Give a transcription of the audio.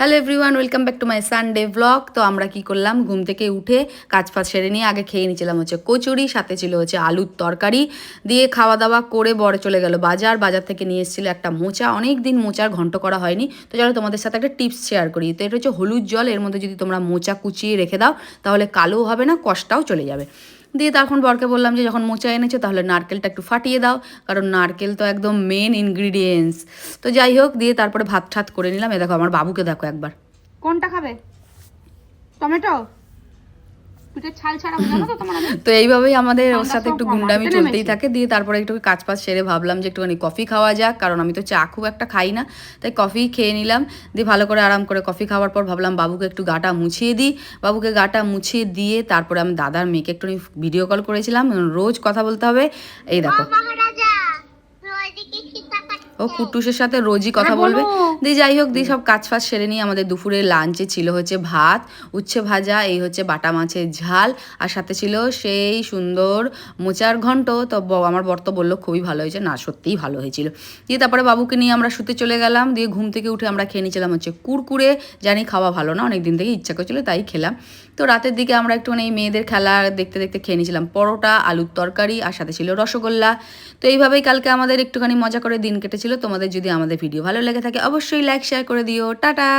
Hello everyone, welcome back to my Sunday blog. তো আমরা কি করলাম, ঘুম থেকে উঠে কাজ ফাজ সেরে নিয়ে আগে খেয়ে নিয়েছিলাম হচ্ছে কচুরি, সাথে ছিল হচ্ছে আলুর তরকারি দিয়ে খাওয়া দাওয়া করে বড় চলে গেল বাজার থেকে নিয়ে এসেছিলো একটা মোচা। অনেক দিন মোচার ঘন্ট করা হয়নি, তো চলো তোমাদের সাথে একটা টিপস শেয়ার করি। তো এটা হচ্ছে হলুদ জল, এর মধ্যে যদি তোমরা মোচা কুচিয়ে রেখে দাও তাহলে কালো হবে না, কষটাও চলে যাবে। দিয়ে তখন বরকে বললাম যে যখন মোচা এনেছো তাহলে নারকেলটা একটু ফাটিয়ে দাও, কারণ নারকেল তো একদম মেন ইনগ্রিডিয়েন্টস। তো যাই হোক, দিয়ে তারপরে ভাত ঠাত করে নিলাম। এ দেখো আমার বাবুকে দেখো একবার, কোনটা খাবে? টমেটো? পিঠের ছাল ছাড়া জানো তো তোমার? তো এইভাবেই আমাদের ওর সাথে একটু গুন্ডামি চলতেই থাকে। দিয়ে তারপরে একটু কাজ পাজ সেরে ভাবলাম যে একটুখানি কফি খাওয়া যাক, কারণ আমি তো চা খুব একটা খাই না, তাই কফি খেয়ে নিলাম। দিয়ে ভালো করে আরাম করে কফি খাওয়ার পর ভাবলাম বাবুকে একটু গাটা মুছিয়ে দিই। বাবুকে গাটা মুছিয়ে দিয়ে তারপরে আমি দাদার মেয়েকে একটু ভিডিও কল করেছিলাম, রোজ কথা বলতে হবে। এই দেখো, ও কুটুসের সাথে রোজই কথা বলবে। দিয়ে যাই হোক, দিয়ে সব কাজ ফাজ সেরে নিয়ে আমাদের দুপুরে লাঞ্চে ছিল হচ্ছে ভাত, উচ্ছে ভাজা, এই হচ্ছে বাটা মাছের ঝাল, আর সাথে ছিল সেই সুন্দর মোচার ঘন্ট। তো আমার বর তো বললো খুবই ভালো হয়েছে, না সত্যিই ভালো হয়েছিল। দিয়ে তারপরে বাবুকে নিয়ে আমরা শুতে চলে গেলাম। দিয়ে ঘুম থেকে উঠে আমরা খেয়ে নিয়েছিলাম হচ্ছে কুরকুরে। জানি খাওয়া ভালো না, অনেক দিন থেকে ইচ্ছা করছিল তাই খেলাম। তো রাতের দিকে আমরা একটু এই মেয়েদের খেলা দেখতে দেখতে খেয়ে নিয়েছিলাম পরোটা, আলুর তরকারি, আর সাথে ছিল রসগোল্লা। তো এইভাবেই কালকে আমাদের একটুখানি মজা করে দিন কেটেছিল। তোমাদের যদি আমাদের ভিডিও ভালো লেগে থাকে অবশ্যই লাইক শেয়ার করে দিও। টাটা।